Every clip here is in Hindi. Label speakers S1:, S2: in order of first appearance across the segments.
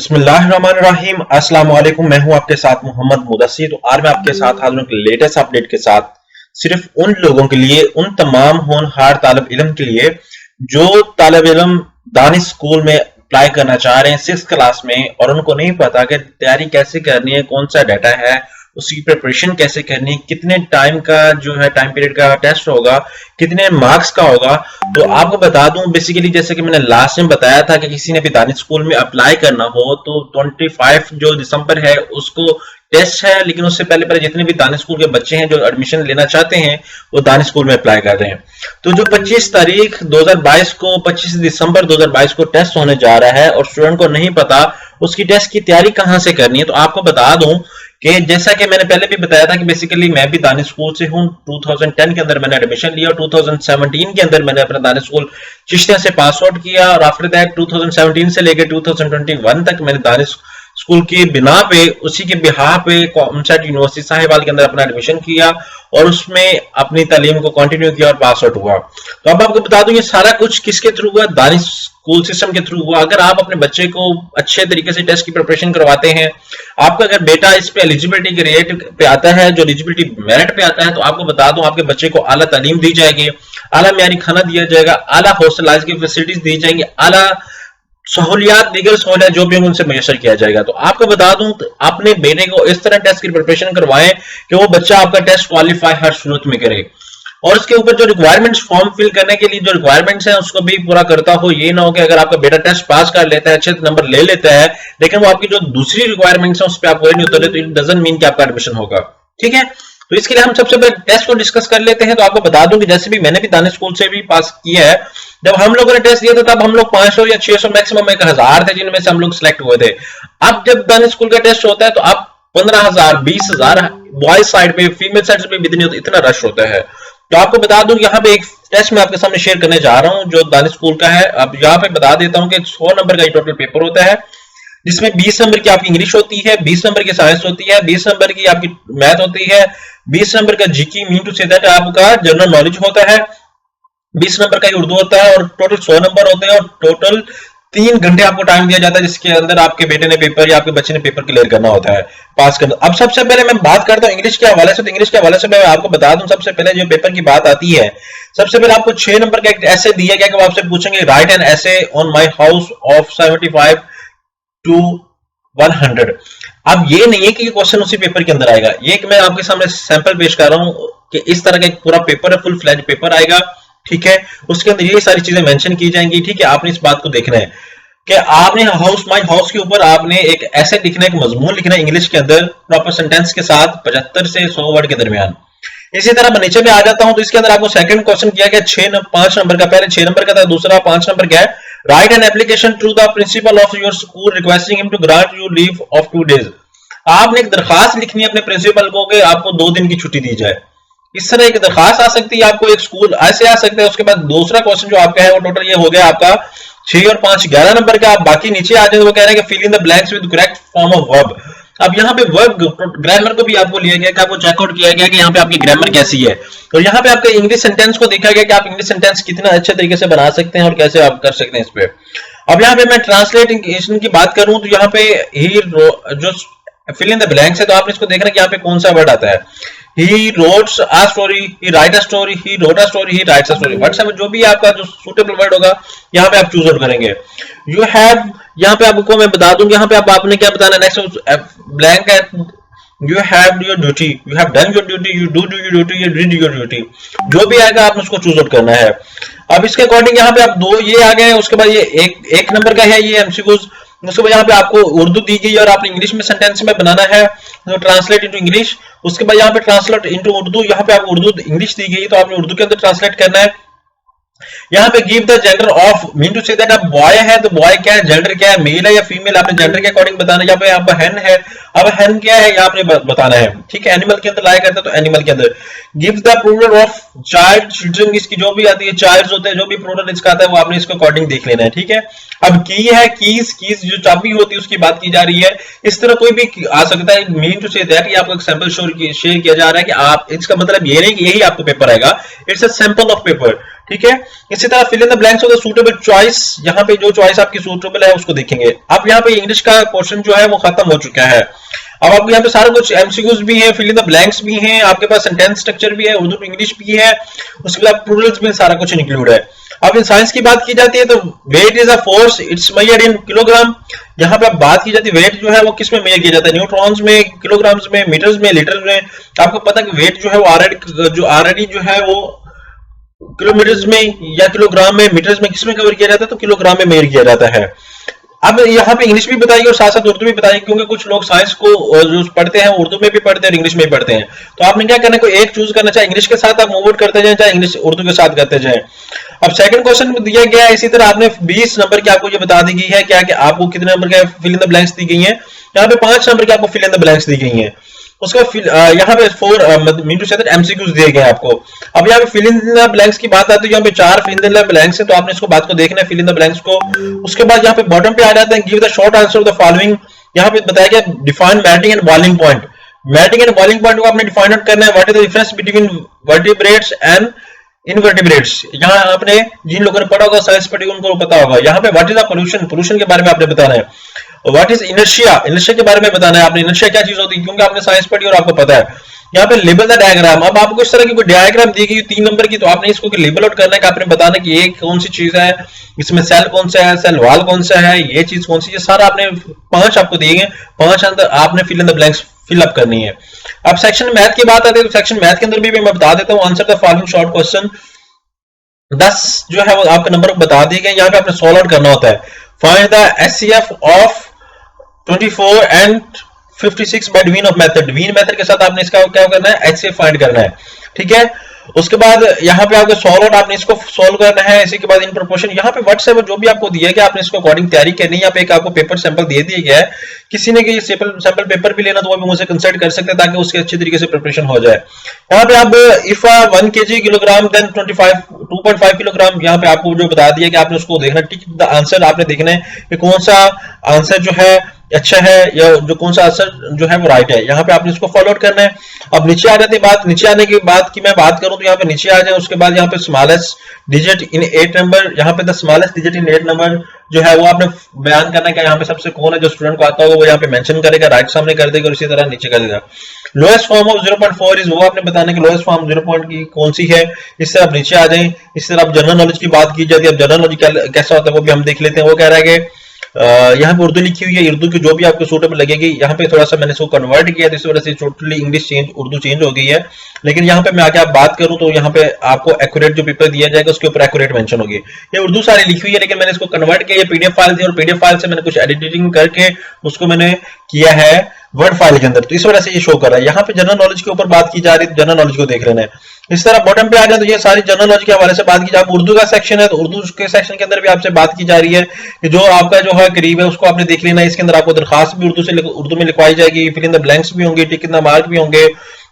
S1: बिस्मिल्लाहिर्रहमानिर्रहीम। अस्सलाम वालेकुम। मैं हूं आपके साथ मोहम्मद मुदस्सिर। तो आज मैं आपके साथ हाजिर हूं लेटेस्ट अपडेट के साथ, सिर्फ उन लोगों के लिए, उन तमाम होनहार तालिब इल्म के लिए जो तालिब इल्म दानिश स्कूल में अप्लाई करना चाह रहे हैं 6th क्लास में और उनको नहीं पता कि तैयारी कैसे करनी है, कौन सा डाटा है, उसकी प्रिपरेशन कैसे करनी है, कितने टाइम का जो है टाइम पीरियड का टेस्ट होगा, कितने मार्क्स का होगा। तो आपको बता दूं बेसिकली जैसे कि मैंने लास्ट टाइम बताया था कि किसी ने भी दानिश स्कूल में अप्लाई करना हो तो 25 जो दिसंबर है उसको टेस्ट है, लेकिन उससे पहले पहले जितने भी दानिश स्कूल के बच्चे हैं जो एडमिशन लेना चाहते हैं वो दानिश स्कूल में अप्लाई कर रहे हैं। तो जो 25 तारीख 2022 को 25 दिसंबर 2022 को टेस्ट होने जा रहा है और स्टूडेंट को नहीं पता उसकी टेस्ट की तैयारी कहां से करनी है। तो आपको बता दूं कि जैसा कि मैंने पहले भी बताया था कि बेसिकली मैं भी दानिश स्कूल से हूं। 2010 के अंदर मैंने एडमिशन लिया और 2017 के अंदर मैंने अपना दानिश स्कूल चिश्तिया से पास आउट किया और आफ्टर दैट 2017 से लेकर 2021 तक मैंने दानिश स्कूल की बिना पे, उसी के बिहार पे कॉमसेट यूनिवर्सिटी साहिवाल के अंदर अपना एडमिशन किया और उसमें अपनी तालीम को कंटिन्यू किया और पास आउट हुआ। तो अब आपको बता दूं ये सारा कुछ किसके थ्रू हुआ, दानिश स्कूल सिस्टम के थ्रू हुआ। अगर आप अपने बच्चे को अच्छे तरीके से टेस्ट की प्रिपरेशन करवाते हैं, आपका अगर बेटा इस पे एलिजिबिलिटी के रेट पे आता है, जो एलिजिबिलिटी मेरिट पे आता है, तो आपको बता दूं आपके बच्चे को आला तालीम दी जाएगी, आला म्यारी खाना दिया जाएगा, आला हॉस्टलाइज की फैसिलिटीज दी जाएंगी, आला सहूलियात, दीगर सहूलियात जो भी उनसे मैसर किया जाएगा। तो आपको बता दूं अपने बेटे को इस तरह टेस्ट की प्रिपरेशन करवाएं कि वो बच्चा आपका टेस्ट क्वालिफाई हर सूरत में करे और उसके ऊपर जो रिक्वायरमेंट्स फॉर्म फिल करने के लिए जो रिक्वायरमेंट्स हैं उसको भी पूरा करता हो। ये ना हो कि अगर आपका बेटा टेस्ट पास कर लेता है, अच्छे नंबर ले लेता है, लेकिन वो आपकी जो दूसरी रिक्वायरमेंट्स है उस पर आप कोई नहीं उतरे, तो इट डजंट मीन कि आपका एडमिशन होगा। ठीक है, तो इसके लिए हम सबसे पहले टेस्ट को डिस्कस कर लेते हैं। तो आपको बता दूं कि जैसे भी मैंने भी दानिश स्कूल से भी पास किया है, जब हम लोगों ने टेस्ट दिया था तब हम लोग 500 या 600 मैक्सिमम 1000 थे जिनमें से हम लोग सिलेक्ट हुए थे। अब जब दानिश स्कूल का टेस्ट होता है तो अब 15,000 20,000 बॉयज साइड पे, फीमेल साइड पे भी इतना रश होता है। तो आपको बता दूं यहाँ पे एक टेस्ट मैं आपके सामने शेयर करने जा रहा हूं जो दानिश स्कूल का है। अब यहाँ पे बता देता हूं कि 100 नंबर का टोटल पेपर होता है जिसमें 20 नंबर की आपकी इंग्लिश होती है, 20 नंबर की साइंस होती है, 20 नंबर की आपकी मैथ होती है, 20 नंबर का GK mean to say that आपका जनरल नॉलेज होता है, 20 नंबर का उर्दू होता है और टोटल 100 नंबर होते हैं और टोटल 3 घंटे आपको टाइम दिया जाता है जिसके अंदर आपके बेटे ने पेपर या आपके बच्चे ने पेपर क्लियर करना होता है, पास करना। अब सबसे पहले मैं बात करता हूं इंग्लिश के हवाले से। तो इंग्लिश के हवाले से मैं आपको बता दूं सबसे पहले जो पेपर की बात आती है, सबसे पहले आपको 6 नंबर का एक ऐसे दिया गया कि वो आपसे पूछेंगे राइट एन ऐसे on my house of 75 to 100। अब ये नहीं है कि क्वेश्चन उसी पेपर के अंदर आएगा, ये मैं आपके सामने सैंपल पेश कर रहा हूं कि इस तरह का एक पूरा पेपर है, फुल फ्लैज पेपर आएगा। ठीक है, उसके अंदर ये सारी चीजें मेंशन की जाएंगी। ठीक है, आपने इस बात को देखना है कि आपने हाउस माय हाउस के ऊपर आपने एक ऐसे लिखना है, एक मजमून लिखना है इंग्लिश के अंदर प्रॉपर सेंटेंस के साथ 75 से 100 वर्ड के दरमियान। इसी तरह मैं नीचे में आ जाता हूं तो इसके अंदर आपको सेकंड क्वेश्चन किया गया 5 नंबर का, पहले 6 नंबर का था, दूसरा 5 नंबर का है write an application to the principal of your school requesting him to grant you leave of 2 days। आपने एक दरखास्त लिखनी है अपने प्रिंसिपल को कि आपको 2 दिन की छुट्टी दी जाए। इस तरह एक दरखास्त आ सकती है आपको, एक स्कूल ऐसे आ सकता है। उसके बाद दूसरा क्वेश्चन जो आपका है वो टोटल ये हो गया आपका 6 और 5 11 नंबर का। आप बाकी नीचे आ जाए वो कह रहे हैं कि fill in the blanks with correct form of verb. अब यहाँ पे वर्ब ग्रामर को भी आपको लिया गया कि आपको चेकआउट किया गया कि यहाँ पे आपकी ग्रामर कैसी है और यहाँ पे आपके इंग्लिश सेंटेंस को देखा गया कि आप इंग्लिश सेंटेंस कितना अच्छे तरीके से बना सकते हैं और कैसे आप कर सकते हैं इस पे। अब यहाँ पे मैं ट्रांसलेशन की बात करूं तो यहाँ पे ही जो फिल इन द ब्लैंक्स है तो आपने इसको देखना कि यहाँ पे कौन सा वर्ड आता है। He wrote a story, he write a story, he wrote a story, he writes a story। WhatsApp जो भी आपका जो सुटेबल वर्ड होगा यहाँ पे आप चूज आउट करेंगे। You have, यहाँ पे आपको मैं बता दूं यहाँ पे आपने क्या बताना, नेक्स्ट ब्लैंक है you have your duty, you have done your duty, you do your duty, you did your duty। जो भी आएगा आपने उसको चूज आउट करना है। अब इसके अकॉर्डिंग यहाँ पे आप 2 ये आ गए, उसके बाद ये एक नंबर का है ये एमसीक्यूज। उसके बाद यहाँ पे आपको उर्दू दी गई और आपने इंग्लिश में सेंटेंस में बनाना है तो ट्रांसलेट इनटू इंग्लिश। उसके बाद यहाँ पे ट्रांसलेट इनटू उर्दू, यहाँ पे आपको उर्दू इंग्लिश दी गई तो आपने उर्दू के अंदर ट्रांसलेट करना है। यहाँ पे give the gender of mean to say that अब बॉय है तो बॉय क्या है, जेंडर क्या है, मेल है या फीमेल, आपने जेंडर के अकॉर्डिंग बताना है। यहाँ पे आप हेन है, अब हेन क्या है यहाँ आपने बताना है। ठीक है, एनिमल के अंदर लाया करते तो एनिमल के अंदर give the plural of child children, इसकी जो भी आती है चाइल्ड्स होते हैं, जो भी प्लूरल इसका आता है वो आपने इसके अकॉर्डिंग देख लेना है। ठीक है, अब की है कीज जो चाबी होती है उसकी बात की जा रही है। इस तरह कोई भी आ सकता है। मीन टू से दैट ये आपको एक सैंपल शेयर किया जा रहा है कि आप, इसका मतलब ये नहीं कि यही आपको पेपर आएगा, it's a sample of paper. ठीक है। इसी तरह fill in the blanks of the suitable choice, यहाँ पे जो चॉइस आपकी सूटेबल है उसको देखेंगे। अब यहाँ पे इंग्लिश का पोर्शन जो है वो खत्म हो चुका है। अब आपको यहाँ पे सारा कुछ एमसीक्यूज भी है, फिल इन द ब्लैंक्स भी हैं, आपके पास सेंटेंस स्ट्रक्चर भी है, उर्दू टू इंग्लिश भी है, उसके बाद प्लूरल्स में सारा कुछ इंक्लूड है। अब इन साइंस की बात की जाती है तो weight is a force, it's measured in kilogram. यहाँ पे बात की जाती है वेट जो है वो किस में मेजर किया जाता है, न्यूट्रॉन्स में, किलोग्राम्स में, मीटर्स में, लीटर में। आपको पता है कि वेट जो है वो ऑलरेडी जो है वो किलोमीटर्स में या किलोग्राम में, मीटर्स में किस में कवर किया जाता है, तो किलोग्राम में मेजर किया जाता है। अब यहाँ पे इंग्लिश भी बताइए और साथ साथ उर्दू भी बताइए, क्योंकि कुछ लोग साइंस को जो पढ़ते हैं उर्दू में भी पढ़ते हैं और इंग्लिश में भी पढ़ते हैं। तो आपने क्या करना है, कोई एक चूज करना, चाहे इंग्लिश के साथ आप मूव आउट करते जाए, चाहे इंग्लिश उर्दू के साथ करते जाए। अब सेकंड क्वेश्चन में दिया गया है इसी तरह आपने 20 नंबर की आपको ये बता दी गई है क्या कि आपको कितने नंबर के फिल इन द ब्लैंक्स दी गई है। यहाँ पे 5 नंबर की आपको फिल इन द ब्लैंक्स दी गई है। उसका यहाँ पे 4 मीन टू से एमसीक्यूज दिए गए आपको। अब यहाँ पे फिल इन द ब्लैंक्स की बात आती है, यहाँ पे 4 फिल इन द ब्लैंक्स है, तो आपने इसको बात को देखना है फिल इन द ब्लैंक्स को। उसके बाद यहाँ पे बॉटम पे आ जाते हैं give the short answer of the following. यहाँ पे बताया गया define melting and boiling point. Melting and boiling point को आपने डिफाइन आउट करना है। What is the difference between vertebrates and invertebrates. यहाँ आपने जिन लोगों ने पढ़ा होगा साइंस पढ़ी उनको पता होगा। यहाँ पे what is the pollution, pollution के बारे में आपने बताना है। व्हाट इज इनर्शिया, इनर्शिया के बारे में बताना है आपने, इनर्शिया क्या चीज होती है, क्योंकि आपने साइंस पढ़ी और आपको पता है। यहाँ पे लेबल द डायग्राम। अब आपको इस तरह की कोई डायग्राम दी गई 3 नंबर की, तो आपने इसको लेबल आउट करना है कि आपने बताना कि ये कौन सी चीज है, इसमें सेल कौन सा है, सेल वॉल कौन सा है, ये चीज कौन सी, ये सारा आपने 5 आपको दिए गए, 5 अंदर आपने fill in the blanks fill up करनी है। अब सेक्शन मैथ की बात आती है, तो सेक्शन मैथ के अंदर भी मैं बता देता हूँ। Answer the following short question 10 जो है वो आपके नंबर बता दिए गए। यहाँ पे आपने सॉल्व आउट करना होता है। Find the HCF of 24 and 56 by Venn of method. Venn method के साथ आपने इसका क्या करना है, एचसीएफ फाइंड करना है, ठीक है। उसके बाद यहाँ पे आपको सॉल्व आउट, आपने इसको सॉल्व करना है। इसी के बाद इन प्रोपोर्शन, यहाँ पे व्हाट्सएप जो भी आपको दिया गया आपने इसको अकॉर्डिंग तैयारी करनी है। यहाँ पे एक आपको पेपर सैंपल दे दिया गया है, किसी ने कि सैंपल पेपर भी लेना तो वो भी मुझसे कंसल्ट कर सकते हैं ताकि उसके अच्छे तरीके से प्रिपरेशन हो जाए। यहाँ पे आप if 1 kg kilogram then 2.5 kilogram, यहाँ पे आपको जो बता दिया कि आपने उसको देखना, टिक द आंसर आपने देखना है कि कौन सा आंसर जो है अच्छा है या जो कौन सा आंसर जो है वो राइट है। यहाँ पे आपने इसको फॉलो आउट करना है। अब नीचे आ जाती है बात, नीचे आने के बाद की मैं बात करूं तो यहाँ पे नीचे आ जाए। उसके बाद यहाँ पे स्मॉलेस्ट डिजिट इन 8 नंबर, यहाँ पे the smallest digit in 8 number जो है वो आपने बयान करना है कि यहाँ पे सबसे कौन है, जो स्टूडेंट को आता होगा वो यहाँ पे मेंशन करेगा, राइट सामने कर देगा और इसी तरह नीचे कर देगा। लोएस्ट फॉर्म ऑफ 0.4 इज, वो आपने बताना है कि लोएस्ट फॉर्म 0 पॉइंट की कौन सी है। इस तरह आप नीचे आ जाए। इस तरह आप जनरल नॉलेज की बात की जाती है। अब जनरल नॉलेज कैसा होता है वो भी हम देख लेते हैं। वो कह रहा है कि यहाँ पे उर्दू लिखी हुई है, उर्दू की जो भी आपको सूटेबल लगेगी। यहाँ पे थोड़ा सा मैंने इसको कन्वर्ट किया तो इस वजह से totally English change, Urdu change हो गई है। लेकिन यहाँ पे मैं आगे आप बात करूं तो यहाँ पे आपको एक्यूरेट जो पेपर दिया जाएगा उसके ऊपर एक्यूरेट मेंशन होगी। ये उर्दू सारी लिखी हुई है लेकिन मैंने इसको कन्वर्ट किया, ये पीडीएफ फाइल थी और पीडीएफ फाइल से मैंने कुछ एडिटिंग करके उसको मैंने किया है वर्ड फाइल के अंदर, तो इस वजह से ये शो कर रहा है। यहाँ पे जनरल नॉलेज के ऊपर बात की जा रही है, जनरल नॉलेज को देख लेना है। इस तरह बॉटम पे आ जाए तो ये सारी जनरल नॉलेज के हवाले से बात की जाए। उर्दू का सेक्शन है तो उर्दू के सेक्शन के अंदर भी आपसे बात की जा रही है कि जो आपका जो है करीब है उसको आपने देख लेना है। इसके अंदर आपको दरखास्त भी उर्दू में लिखवाई जाएगी, फिल इन द ब्लैंक्स भी होंगे, टिक इन द मार्क भी होंगे।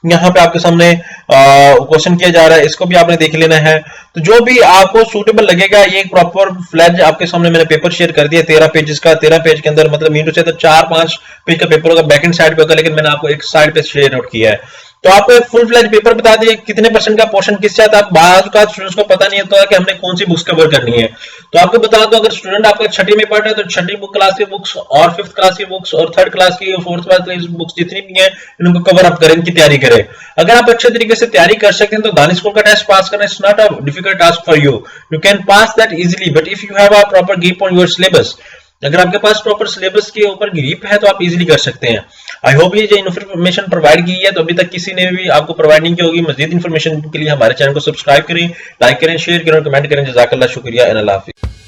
S1: यहाँ पे आपके सामने क्वेश्चन किया जा रहा है, इसको भी आपने देख लेना है। तो जो भी आपको सूटेबल लगेगा, ये एक प्रॉपर फ्लैज आपके सामने मैंने पेपर शेयर कर दिया 13 पेजेस का। 13 पेज के अंदर मतलब मीन टू से तो 4-5 पेज का पेपर होगा, बैक एंड साइड पे होगा, लेकिन मैंने आपको एक साइड पे शेयर आउट किया है। तो आपको एक फुल फ्लैज पेपर बता दिए कितने परसेंट का पोर्शन किस चाहता है। बाद का स्टूडेंट्स को पता नहीं होता कि हमने कौन सी बुक्स कवर करनी है। तो आपको बता दो, अगर स्टूडेंट आपका 6ठी में पढ़ रहा है तो 6ठी बुक क्लास की बुक्स और 5th क्लास की बुक्स और 3rd क्लास की और 4th क्लास की बुक्स जितनी भी हैं इनको कवर अप करें, इनकी तैयारी करें। अगर आप अच्छे तरीके से तैयारी कर सकते हैं तो दानिश स्कूल का टेस्ट पास करना is not a difficult task for you can pass that easily, but if you have a proper grip on your syllabus, अगर आपके पास प्रॉपर सिलेबस के ऊपर ग्रिप है तो आप इजीली कर सकते हैं। आई होप ये जो इन्फॉर्मेशन प्रोवाइड की है तो अभी तक किसी ने भी आपको प्रोवाइड नहीं की होगी। मजीद इन्फॉर्मेशन के लिए हमारे चैनल को सब्सक्राइब करें, लाइक करें, शेयर करें और कमेंट करें। जज़ाकल्लाह, शुक्रिया, अल्लाह हाफिज़।